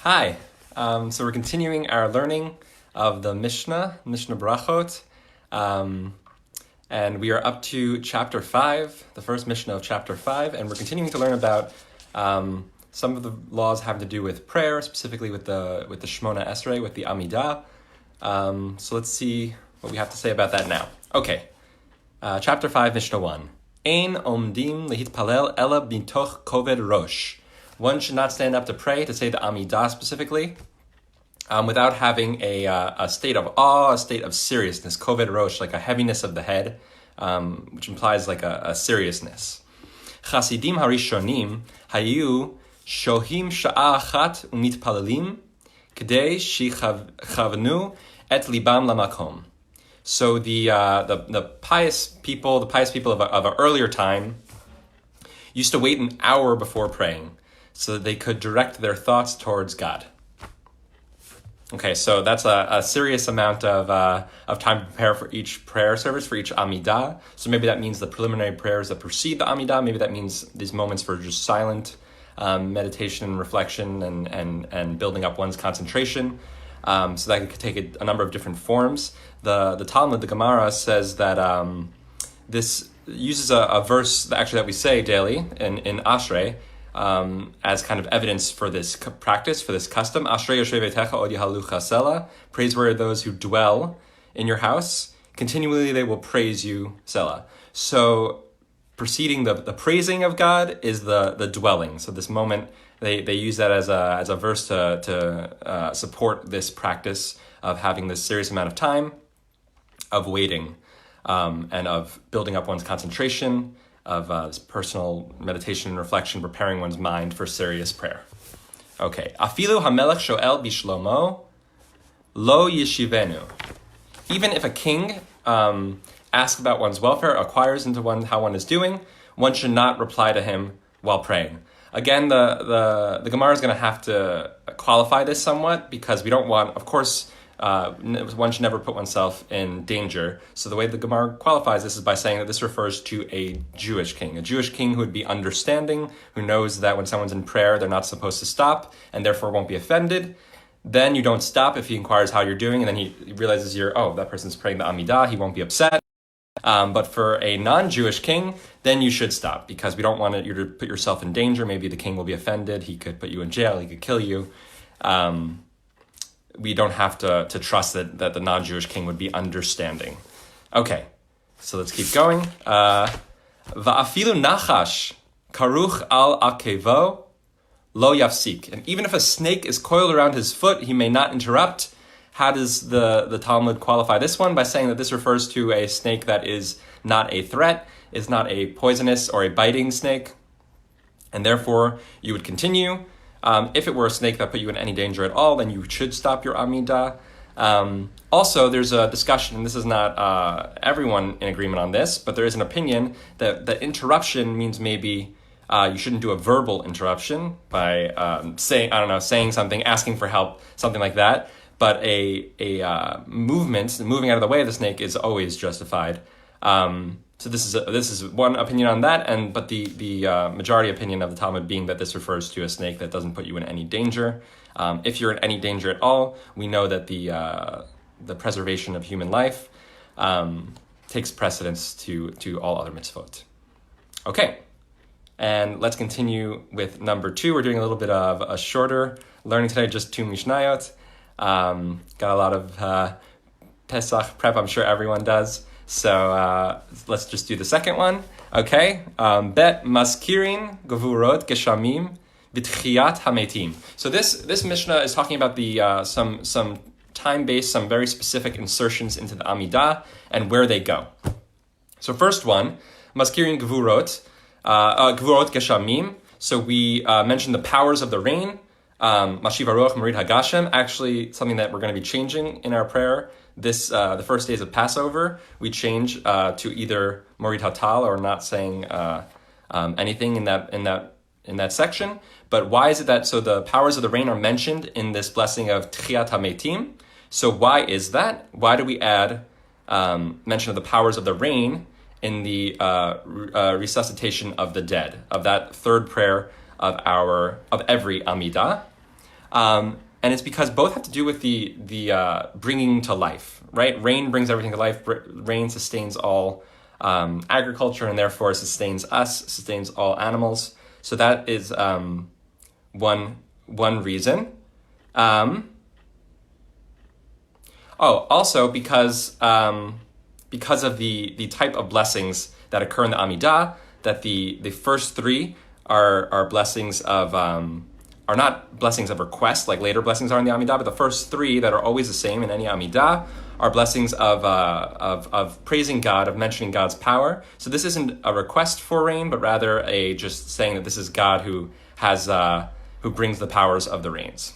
Hi. So we're continuing our learning of the Mishnah Berachot, and we are up to Chapter 5, the first Mishnah of Chapter 5, and we're continuing to learn about some of the laws having to do with prayer, specifically with the Shmona Esrei, with the Amidah. So let's see what we have to say about that now. Okay, Chapter 5, Mishnah 1. Ein omdim lehitpalel ela b'toch koved rosh. One should not stand up to pray, to say the Amidah specifically, without having a state of awe, a state of seriousness, koved rosh, like a heaviness of the head, which implies like a seriousness. Chasidim harishonim hayu shohim sha'a achat umitpalelim k'dei shichavnu et libam lamakom. So the pious people of an earlier time used to wait an hour before praying, so that they could direct their thoughts towards God. Okay, so that's a serious amount of time to prepare for each prayer service, for each Amidah. So maybe that means the preliminary prayers that precede the Amidah. Maybe that means these moments for just silent meditation, reflection, and building up one's concentration. So that could take a number of different forms. The Talmud, the Gemara, says that this uses a verse that we say daily in Ashrei, as kind of evidence for this practice, for this custom. Ashrei yoshvei beitecha od yahalucha sela. Praiseworthy are those who dwell in your house. Continually they will praise you, sela. So preceding the praising of God is the dwelling. So this moment, they use that as a verse to support this practice of having this serious amount of time, of waiting, and of building up one's concentration, of this personal meditation and reflection, preparing one's mind for serious prayer. Okay. Afilu hamelech shoel bishlomo lo yeshivenu. Even if a king asks about one's welfare, inquires into how one is doing, one should not reply to him while praying. Again, the Gemara is going to have to qualify this somewhat, because we don't want, of course, one should never put oneself in danger. So the way the Gemara qualifies this is by saying that this refers to a Jewish king who would be understanding, who knows that when someone's in prayer, they're not supposed to stop, and therefore won't be offended. Then you don't stop if he inquires how you're doing, and then he realizes that person's praying the Amidah, he won't be upset. But for a non-Jewish king, then you should stop, because we don't want you to put yourself in danger. Maybe the king will be offended, he could put you in jail, he could kill you. We don't have to trust that the non-Jewish king would be understanding. Okay, so let's keep going. Va'afilu nachash karuch al akevo lo yafsik. And even if a snake is coiled around his foot, he may not interrupt. How does the Talmud qualify this one? By saying that this refers to a snake that is not a threat, is not a poisonous or a biting snake, and therefore you would continue. If it were a snake that put you in any danger at all, then you should stop your Amidah. Also, there's a discussion, and this is not everyone in agreement on this, but there is an opinion that the interruption means maybe you shouldn't do a verbal interruption by saying something, asking for help, something like that. But a moving out of the way of the snake is always justified. So this is one opinion on that, but the majority opinion of the Talmud being that this refers to a snake that doesn't put you in any danger. If you're in any danger at all, we know that the preservation of human life takes precedence to all other mitzvot. Okay, and let's continue with number 2. We're doing a little bit of a shorter learning today, just 2 Mishnayot. Got a lot of Pesach prep, I'm sure everyone does. So let's just do the second one. Okay. Bet maskirin gevurot geshamim v'tchiyat hametim. So this Mishnah is talking about the some time-based, some very specific insertions into the Amidah and where they go. So first one, maskirin gevurot geshamim. So we mentioned the powers of the rain. Mashiv Haruach Morid Hagashem, actually something that we're going to be changing in our prayer. This the first days of Passover, we change to either Morid Hatal or not saying anything in that section. But why is it that so the powers of the rain are mentioned in this blessing of Tchiyat HaMetim? So why is that? Why do we add mention of the powers of the rain in the resuscitation of the dead, of that third prayer of every Amidah? And it's because both have to do with the bringing to life, right? Rain brings everything to life. Rain sustains all agriculture, and therefore sustains us, sustains all animals. So that is one reason. Also because of the type of blessings that occur in the Amidah, that the first three are blessings of are not blessings of request like later blessings are in the Amidah, but the first three that are always the same in any Amidah are blessings of praising God, of mentioning God's power. So this isn't a request for rain, but rather a just saying that this is God who brings the powers of the rains.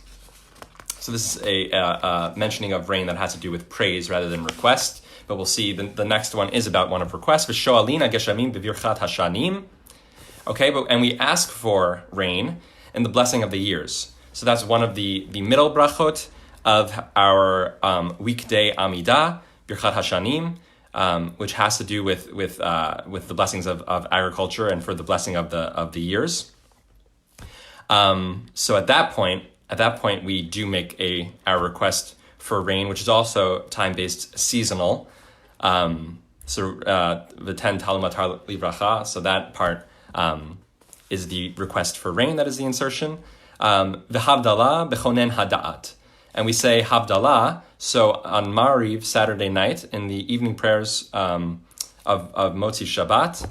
So this is a mentioning of rain that has to do with praise rather than request. But we'll see the next one is about one of request. V'sho'alina geshamim b'virchat hashanim. Okay, and we ask for rain and the blessing of the years. So that's one of the middle brachot of our weekday Amidah, Birchat Hashanim, which has to do with the blessings of agriculture and for the blessing of the years. So at that point we do make our request for rain, which is also time-based, seasonal. So v'ten talumatar livracha. So that part is the request for rain. That is the insertion. V'havdalah b'chonen hada'at. And we say Havdalah, so on Mariv, Saturday night, in the evening prayers of Motzi Shabbat,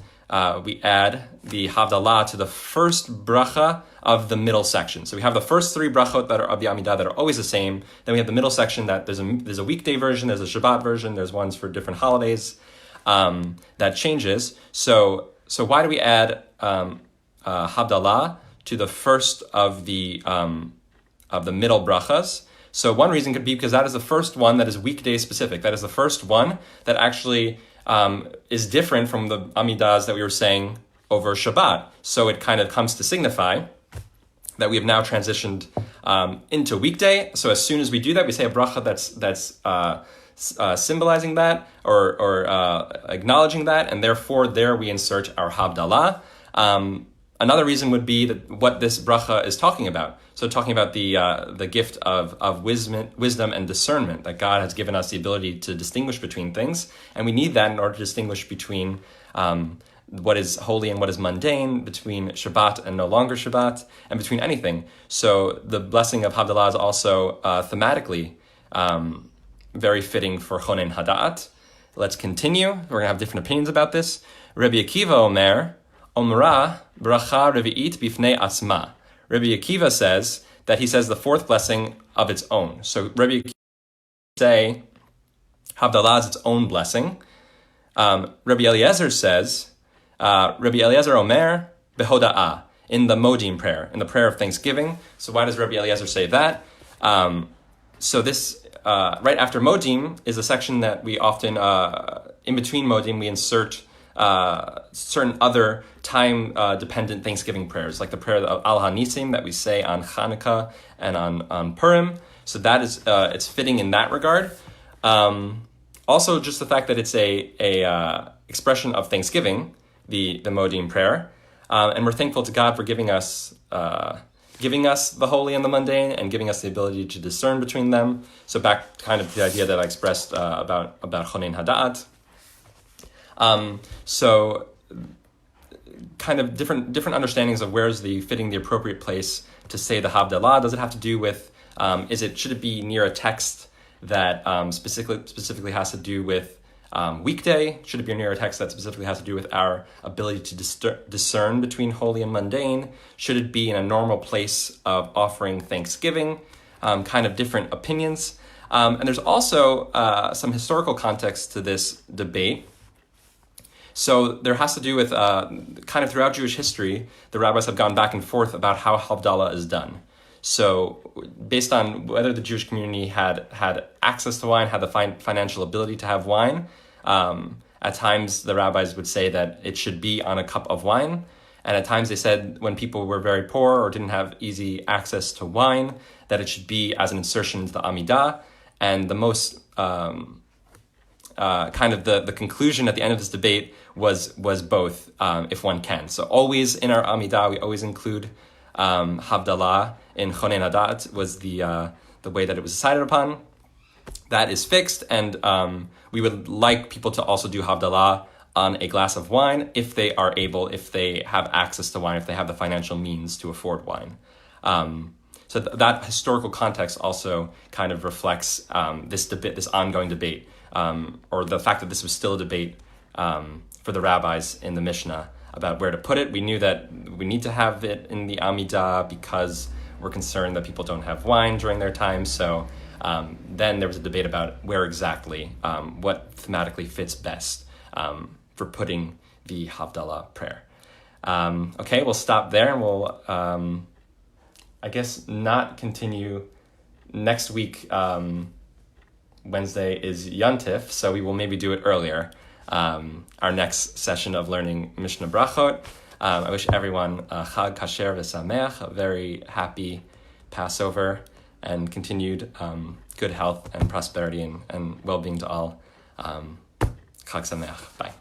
we add the Havdalah to the first bracha of the middle section. So we have the first three brachot that are of the Amidah that are always the same. Then we have the middle section that there's a weekday version, there's a Shabbat version, there's ones for different holidays that changes. So why do we add Havdalah to the first of the middle brachas? So one reason could be because that is the first one that is weekday specific. That is the first one that actually is different from the Amidahs that we were saying over Shabbat. So it kind of comes to signify that we have now transitioned into weekday. So as soon as we do that, we say a bracha that's symbolizing that or acknowledging that, and therefore there we insert our Havdalah. Another reason would be that what this bracha is talking about. So talking about the gift of wisdom and discernment, that God has given us the ability to distinguish between things, and we need that in order to distinguish between what is holy and what is mundane, between Shabbat and no longer Shabbat, and between anything. So the blessing of Havdalah is also thematically very fitting for Chonen Hada'at. Let's continue. We're going to have different opinions about this. Rabbi Akiva Omer, Omra bracha revi'it bifnei atzma. Rabbi Akiva says that he says the fourth blessing of its own. So Rabbi Akiva say Havdalah is its own blessing. Rabbi Eliezer says, Rabbi Eliezer Omer behoda'ah, in the Modim prayer, in the prayer of thanksgiving. So why does Rabbi Eliezer say that? So this, right after Modim, is a section that we often, in between Modim, we insert certain other time-dependent Thanksgiving prayers, like the prayer of Al HaNisim that we say on Hanukkah and on Purim. So that is it's fitting in that regard. Also, just the fact that it's a expression of thanksgiving, the Modim prayer, and we're thankful to God for giving us the holy and the mundane, and giving us the ability to discern between them. So back kind of to the idea that I expressed about Chonen Hada'at. So kind of different understandings of where's fitting the appropriate place to say the Havdalah. Does it have to do with, should it be near a text that specifically has to do with weekday? Should it be near a text that specifically has to do with our ability to discern between holy and mundane? Should it be in a normal place of offering thanksgiving? Kind of different opinions. And there's also some historical context to this debate. So there has to do with kind of throughout Jewish history, the rabbis have gone back and forth about how Havdalah is done. So based on whether the Jewish community had access to wine, had the financial ability to have wine, at times the rabbis would say that it should be on a cup of wine. And at times they said when people were very poor or didn't have easy access to wine, that it should be as an insertion into the Amidah. And the most kind of the conclusion at the end of this debate was both, if one can. So always in our Amidah, we always include Havdalah, in Chonen Hadat was the way that it was decided upon. That is fixed, and we would like people to also do Havdalah on a glass of wine if they are able, if they have access to wine, if they have the financial means to afford wine. So that historical context also kind of reflects this debate, this ongoing debate, or the fact that this was still a debate for the rabbis in the Mishnah about where to put it. We knew that we need to have it in the Amidah because we're concerned that people don't have wine during their time. So then there was a debate about where exactly, what thematically fits best for putting the Havdalah prayer. Okay, we'll stop there, and we'll, I guess, not continue next week. Wednesday is Yontif, so we will maybe do it earlier. Our next session of learning Mishnah Berachot. I wish everyone Chag Kasher V'Sameach, a very happy Passover, and continued good health and prosperity and well-being to all. Chag Sameach. Bye.